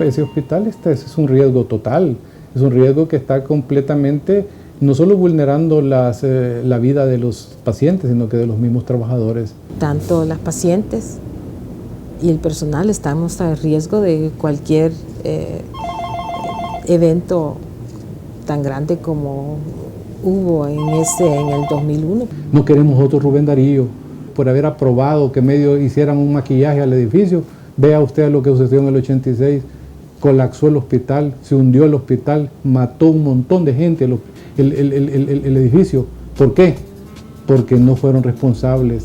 Ese hospital es un riesgo total, es un riesgo que está completamente, no solo vulnerando la vida de los pacientes, sino que de los mismos trabajadores. Tanto las pacientes y el personal estamos a riesgo de cualquier evento tan grande como hubo en el 2001. No queremos otro Rubén Darío por haber aprobado que medios hicieran un maquillaje al edificio. Vea usted lo que sucedió en el 86, colapsó el hospital, se hundió el hospital, mató un montón de gente el edificio. ¿Por qué? Porque no fueron responsables.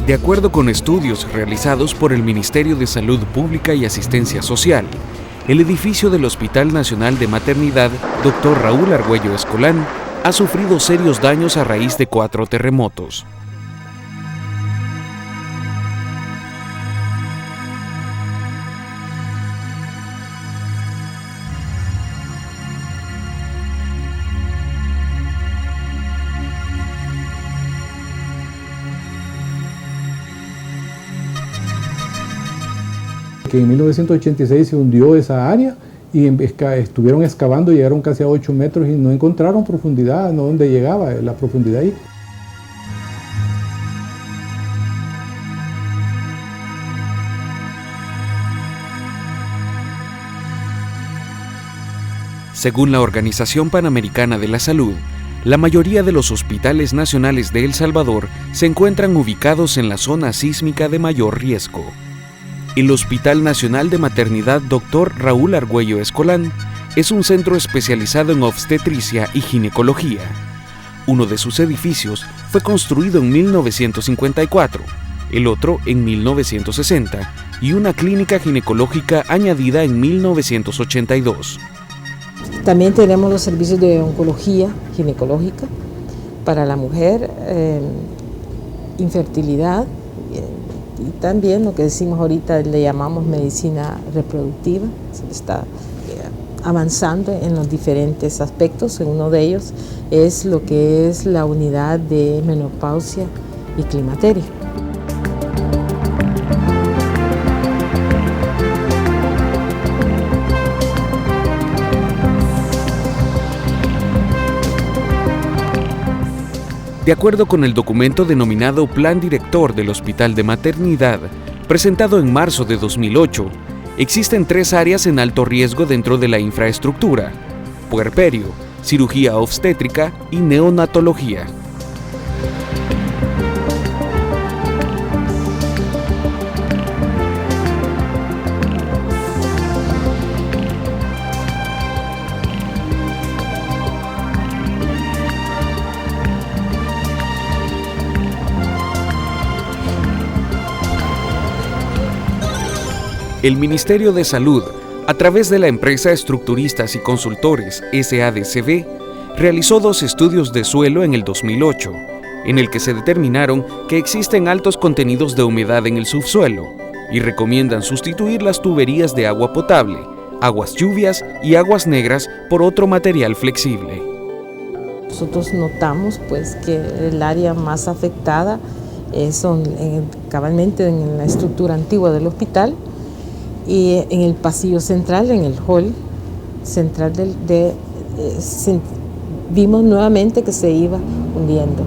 De acuerdo con estudios realizados por el Ministerio de Salud Pública y Asistencia Social, el edificio del Hospital Nacional de Maternidad Dr. Raúl Argüello Escolán ha sufrido serios daños a raíz de 4 terremotos. Que en 1986 se hundió esa área y estuvieron excavando, llegaron casi a 8 metros y no encontraron profundidad, no dónde llegaba la profundidad ahí. Según la Organización Panamericana de la Salud, la mayoría de los hospitales nacionales de El Salvador se encuentran ubicados en la zona sísmica de mayor riesgo. El Hospital Nacional de Maternidad Dr. Raúl Argüello Escolán es un centro especializado en obstetricia y ginecología. Uno de sus edificios fue construido en 1954, el otro en 1960 y una clínica ginecológica añadida en 1982. También tenemos los servicios de oncología ginecológica para la mujer, infertilidad, y también lo que decimos ahorita le llamamos medicina reproductiva. Se está avanzando en los diferentes aspectos. Uno de ellos es lo que es la unidad de menopausia y climaterio. De acuerdo con el documento denominado Plan Director del Hospital de Maternidad, presentado en marzo de 2008, existen 3 áreas en alto riesgo dentro de la infraestructura: puerperio, cirugía obstétrica y neonatología. El Ministerio de Salud, a través de la empresa Estructuristas y Consultores SADCB, realizó 2 estudios de suelo en el 2008, en el que se determinaron que existen altos contenidos de humedad en el subsuelo y recomiendan sustituir las tuberías de agua potable, aguas lluvias y aguas negras por otro material flexible. Nosotros notamos pues, que el área más afectada son cabalmente en la estructura antigua del hospital, y en el pasillo central, en el hall central vimos nuevamente que se iba hundiendo.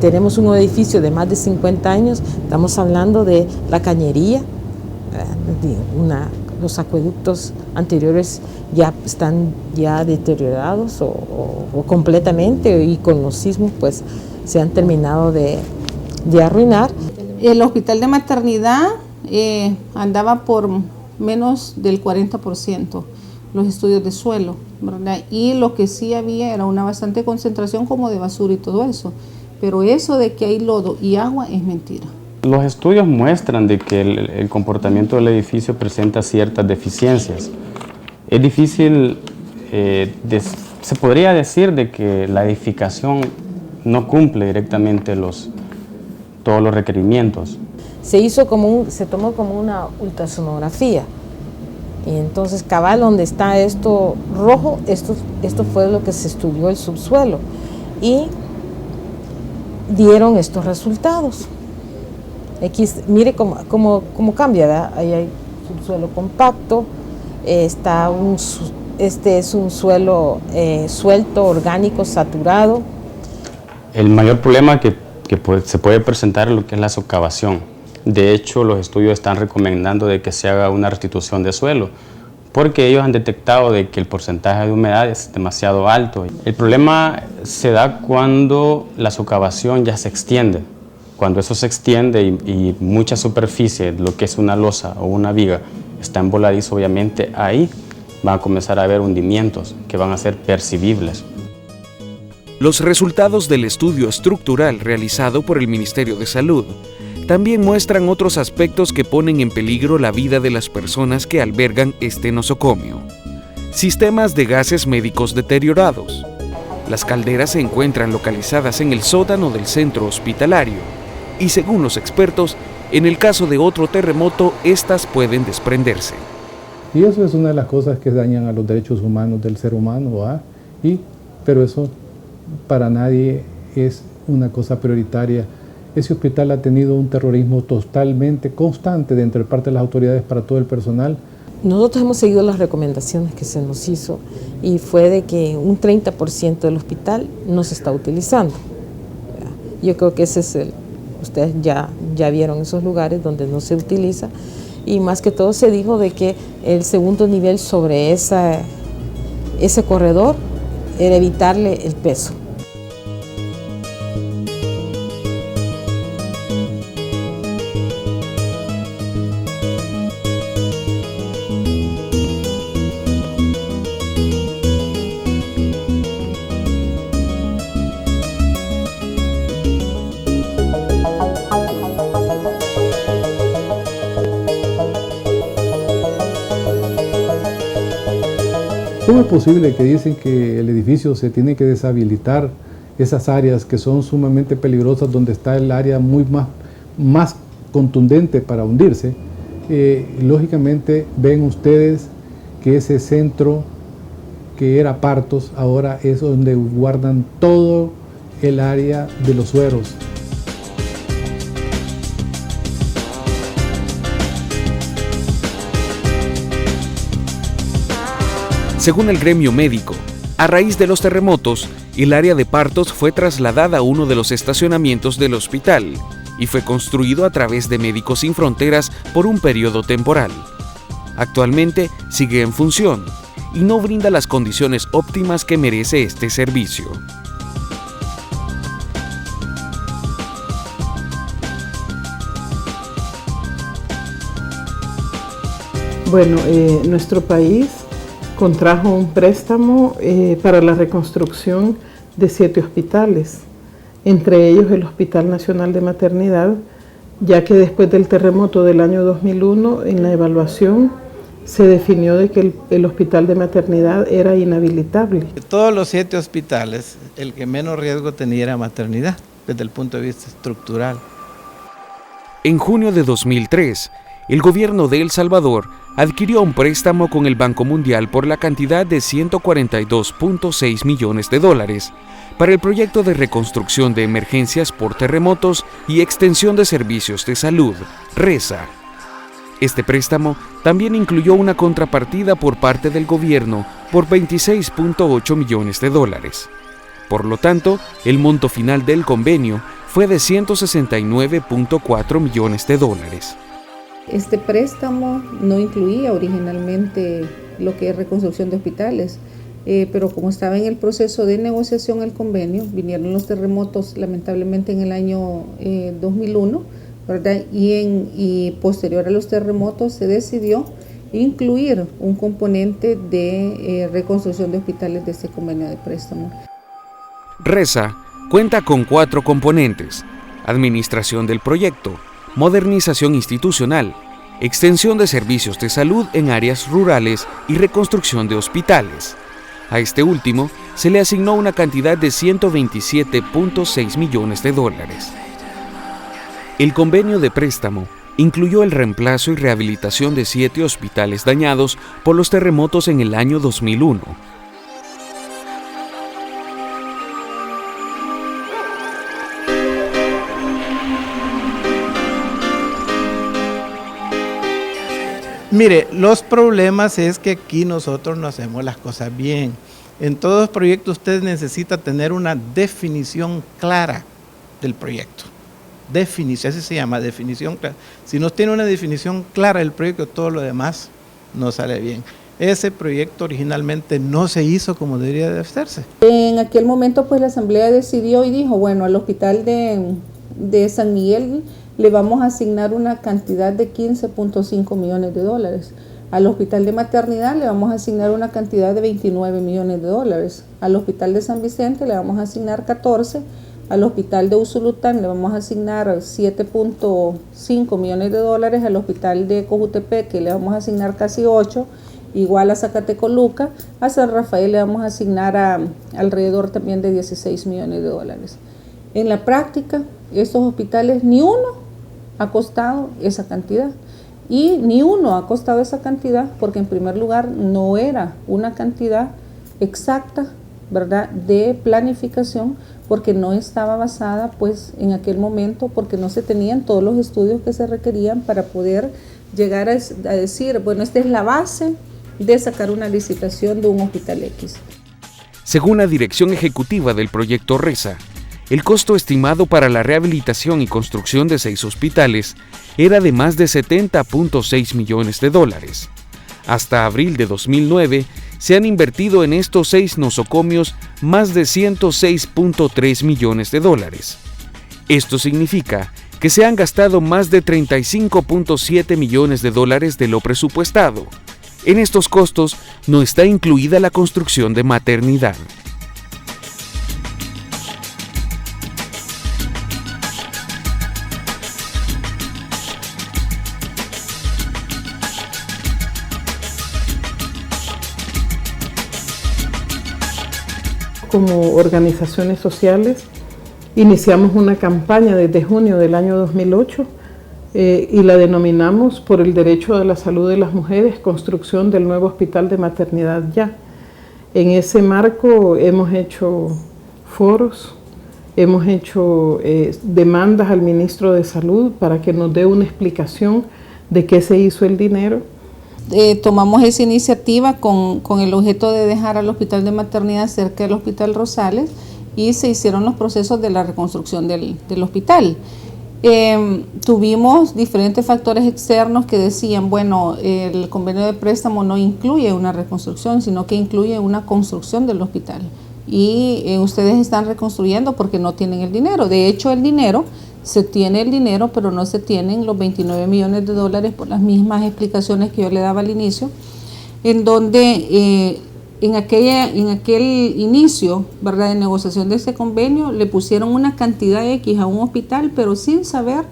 Tenemos un edificio de más de 50 años, estamos hablando de la cañería, los acueductos anteriores ya están deteriorados o completamente, y con los sismos pues se han terminado de arruinar. El hospital de maternidad andaba por menos del 40% los estudios de suelo, ¿verdad? Y lo que sí había era una bastante concentración como de basura y todo eso, pero eso de que hay lodo y agua es mentira. Los estudios muestran de que el comportamiento del edificio presenta ciertas deficiencias. Es difícil, se podría decir de que la edificación no cumple directamente todos los requerimientos. Se tomó como una ultrasonografía Y entonces, cabal, donde está esto rojo, esto fue lo que se estudió el subsuelo y dieron estos resultados. Aquí, mire cómo cambia, ¿verdad? Ahí hay subsuelo compacto, este es un suelo suelto, orgánico, saturado. El mayor problema que se puede presentar es lo que es la socavación. De hecho, los estudios están recomendando de que se haga una restitución de suelo, porque ellos han detectado de que el porcentaje de humedad es demasiado alto. El problema se da cuando la socavación ya se extiende. Cuando eso se extiende y mucha superficie, lo que es una losa o una viga, está en voladizo, obviamente ahí van a comenzar a haber hundimientos que van a ser percibibles. Los resultados del estudio estructural realizado por el Ministerio de Salud también muestran otros aspectos que ponen en peligro la vida de las personas que albergan este nosocomio. Sistemas de gases médicos deteriorados. Las calderas se encuentran localizadas en el sótano del centro hospitalario y, según los expertos, en el caso de otro terremoto, estas pueden desprenderse. Y eso es una de las cosas que dañan a los derechos humanos del ser humano, ¿verdad? Pero eso para nadie es una cosa prioritaria. Ese hospital ha tenido un terrorismo totalmente constante de parte de las autoridades para todo el personal. Nosotros hemos seguido las recomendaciones que se nos hizo y fue de que un 30% del hospital no se está utilizando. Yo creo que ese es ustedes ya vieron esos lugares donde no se utiliza y más que todo se dijo de que el segundo nivel sobre ese corredor era evitarle el peso. ¿Cómo es posible que dicen que el edificio se tiene que deshabilitar esas áreas que son sumamente peligrosas, donde está el área más contundente para hundirse? Lógicamente ven ustedes que ese centro que era Partos ahora es donde guardan todo el área de los sueros. Según el gremio médico, a raíz de los terremotos, el área de Partos fue trasladada a uno de los estacionamientos del hospital y fue construido a través de Médicos Sin Fronteras por un periodo temporal. Actualmente sigue en función y no brinda las condiciones óptimas que merece este servicio. Bueno, nuestro país contrajo un préstamo para la reconstrucción de 7 hospitales, entre ellos el Hospital Nacional de Maternidad, ya que después del terremoto del año 2001, en la evaluación se definió de que el hospital de maternidad era inhabilitable. De todos los 7 hospitales, el que menos riesgo tenía era maternidad, desde el punto de vista estructural. En junio de 2003, el gobierno de El Salvador adquirió un préstamo con el Banco Mundial por la cantidad de $142.6 millones para el proyecto de reconstrucción de emergencias por terremotos y extensión de servicios de salud, RESA. Este préstamo también incluyó una contrapartida por parte del gobierno por $26.8 millones. Por lo tanto, el monto final del convenio fue de $169.4 millones. Este préstamo no incluía originalmente lo que es reconstrucción de hospitales, pero como estaba en el proceso de negociación el convenio, vinieron los terremotos lamentablemente en el año 2001, ¿verdad? Y posterior a los terremotos se decidió incluir un componente de reconstrucción de hospitales de este convenio de préstamo. RESA cuenta con 4 componentes: administración del proyecto, modernización institucional, extensión de servicios de salud en áreas rurales y reconstrucción de hospitales. A este último se le asignó una cantidad de $127.6 millones. El convenio de préstamo incluyó el reemplazo y rehabilitación de 7 hospitales dañados por los terremotos en el año 2001. Mire, los problemas es que aquí nosotros no hacemos las cosas bien. En todos los proyectos usted necesita tener una definición clara del proyecto. Definición, así se llama, definición clara. Si no tiene una definición clara del proyecto, todo lo demás no sale bien. Ese proyecto originalmente no se hizo como debería de hacerse. En aquel momento pues la asamblea decidió y dijo, bueno, al hospital de San Miguel le vamos a asignar una cantidad de 15.5 millones de dólares. Al hospital de maternidad le vamos a asignar una cantidad de 29 millones de dólares. Al hospital de San Vicente le vamos a asignar 14. Al hospital de Usulután le vamos a asignar 7.5 millones de dólares. Al hospital de Cojutepeque le vamos a asignar casi 8. Igual a Zacatecoluca. A San Rafael le vamos a asignar alrededor también de 16 millones de dólares. En la práctica, estos hospitales ni uno ha costado esa cantidad. Y ni uno ha costado esa cantidad porque en primer lugar no era una cantidad exacta, ¿verdad?, de planificación, porque no estaba basada pues en aquel momento, porque no se tenían todos los estudios que se requerían para poder llegar a decir, bueno, esta es la base de sacar una licitación de un hospital X. Según la dirección ejecutiva del proyecto RESA, el costo estimado para la rehabilitación y construcción de 6 hospitales era de más de 70.6 millones de dólares. Hasta abril de 2009 se han invertido en estos 6 nosocomios más de 106.3 millones de dólares. Esto significa que se han gastado más de 35.7 millones de dólares de lo presupuestado. En estos costos no está incluida la construcción de maternidad. Como organizaciones sociales, iniciamos una campaña desde junio del año 2008 y la denominamos Por el Derecho a la Salud de las Mujeres, construcción del nuevo Hospital de Maternidad Ya. En ese marco hemos hecho foros, hemos hecho demandas al ministro de Salud para que nos dé una explicación de qué se hizo el dinero. Tomamos esa iniciativa con el objeto de dejar al hospital de maternidad cerca del Hospital Rosales y se hicieron los procesos de la reconstrucción del hospital. Tuvimos diferentes factores externos que decían, bueno, el convenio de préstamo no incluye una reconstrucción, sino que incluye una construcción del hospital. Y ustedes están reconstruyendo porque no tienen el dinero. De hecho, se tiene el dinero, pero no se tienen los 29 millones de dólares por las mismas explicaciones que yo le daba al inicio, en donde en aquel inicio, ¿verdad?, de negociación de ese convenio, le pusieron una cantidad X a un hospital, pero sin saber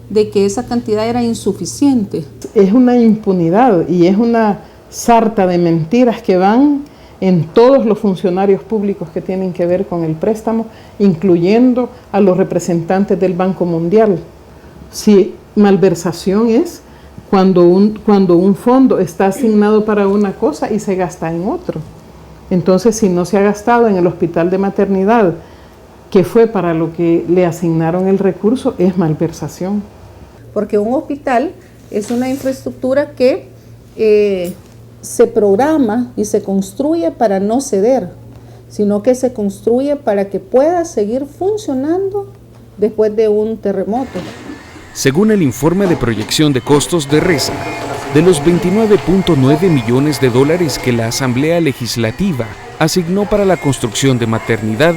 de que esa cantidad era insuficiente. Es una impunidad y es una sarta de mentiras que van en todos los funcionarios públicos que tienen que ver con el préstamo, incluyendo a los representantes del Banco Mundial. Si malversación es cuando un fondo está asignado para una cosa y se gasta en otro. Entonces, si no se ha gastado en el hospital de maternidad, que fue para lo que le asignaron el recurso, es malversación. Porque un hospital es una infraestructura que se programa y se construye para no ceder, sino que se construye para que pueda seguir funcionando después de un terremoto. Según el informe de proyección de costos de RESA, de los 29.9 millones de dólares que la Asamblea Legislativa asignó para la construcción de maternidad,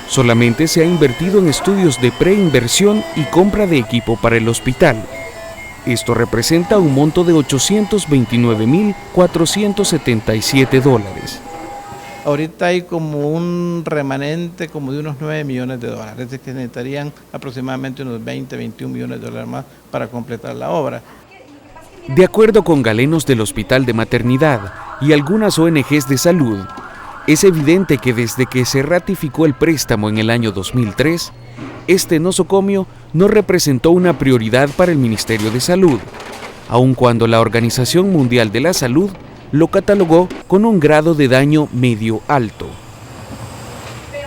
solamente se ha invertido en estudios de preinversión y compra de equipo para el hospital. Esto representa un monto de $829.477. Ahorita hay como un remanente como de unos 9 millones de dólares, es que necesitarían aproximadamente unos 20-21 millones de dólares más para completar la obra. De acuerdo con galenos del Hospital de Maternidad y algunas ONGs de salud, Es evidente que desde que se ratificó el préstamo en el año 2003, este nosocomio no representó una prioridad para el Ministerio de Salud, aun cuando la Organización Mundial de la Salud lo catalogó con un grado de daño medio alto.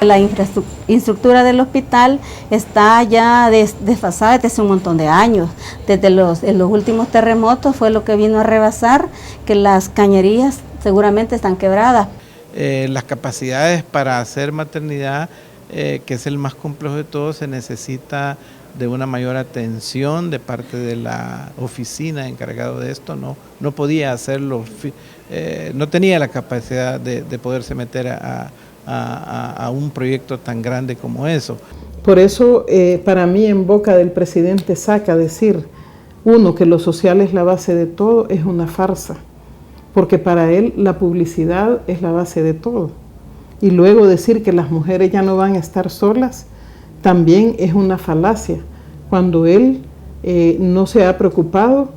La infraestructura del hospital está ya desfasada desde hace un montón de años. Desde los últimos terremotos fue lo que vino a rebasar, que las cañerías seguramente están quebradas. Las capacidades para hacer maternidad, que es el más complejo de todo, se necesita de una mayor atención de parte de la oficina encargada de esto. No podía hacerlo, no tenía la capacidad de poderse meter a un proyecto tan grande como eso. Por eso, para mí, en boca del presidente Saca decir, uno, que lo social es la base de todo, es una farsa, porque para él la publicidad es la base de todo. Y luego decir que las mujeres ya no van a estar solas, también es una falacia, cuando él no se ha preocupado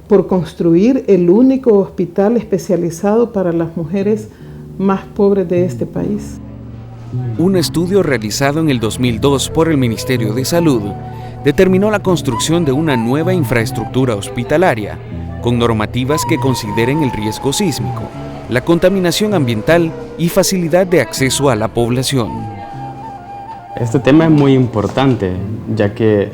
por construir el único hospital especializado para las mujeres más pobres de este país. Un estudio realizado en el 2002 por el Ministerio de Salud determinó la construcción de una nueva infraestructura hospitalaria con normativas que consideren el riesgo sísmico, la contaminación ambiental y facilidad de acceso a la población. Este tema es muy importante, ya que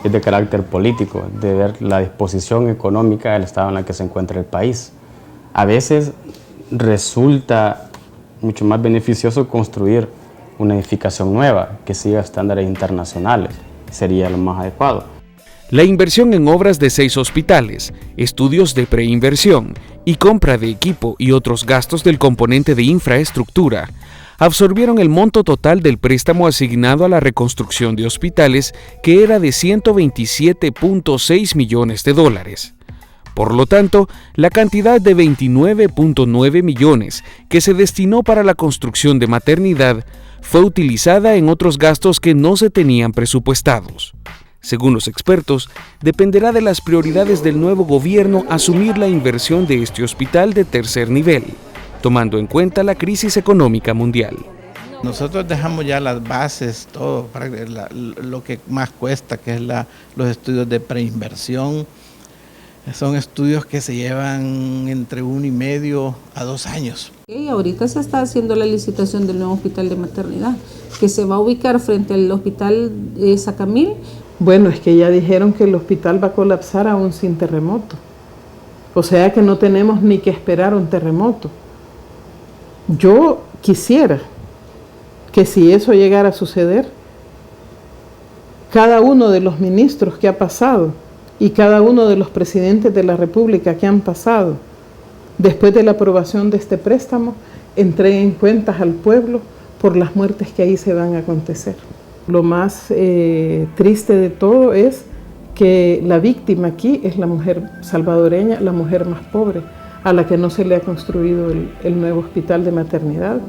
es de carácter político, de ver la disposición económica del estado en el que se encuentra el país. A veces resulta mucho más beneficioso construir una edificación nueva que siga estándares internacionales, sería lo más adecuado. La inversión en obras de 6 hospitales, estudios de preinversión y compra de equipo y otros gastos del componente de infraestructura absorbieron el monto total del préstamo asignado a la reconstrucción de hospitales, que era de $127.6 millones. Por lo tanto, la cantidad de 29.9 millones que se destinó para la construcción de maternidad fue utilizada en otros gastos que no se tenían presupuestados. Según los expertos, dependerá de las prioridades del nuevo gobierno asumir la inversión de este hospital de tercer nivel, tomando en cuenta la crisis económica mundial. Nosotros dejamos ya las bases, todo, para lo que más cuesta, que es los estudios de preinversión. Son estudios que se llevan entre 1,5 a 2 años. Y ahorita se está haciendo la licitación del nuevo hospital de maternidad, que se va a ubicar frente al hospital Sacamil. Bueno, es que ya dijeron que el hospital va a colapsar aún sin terremoto. O sea que no tenemos ni que esperar un terremoto. Yo quisiera que si eso llegara a suceder, cada uno de los ministros que ha pasado y cada uno de los presidentes de la República que han pasado, después de la aprobación de este préstamo, entreguen cuentas al pueblo por las muertes que ahí se van a acontecer. Lo más triste de todo es que la víctima aquí es la mujer salvadoreña, la mujer más pobre, a la que no se le ha construido el nuevo hospital de maternidad.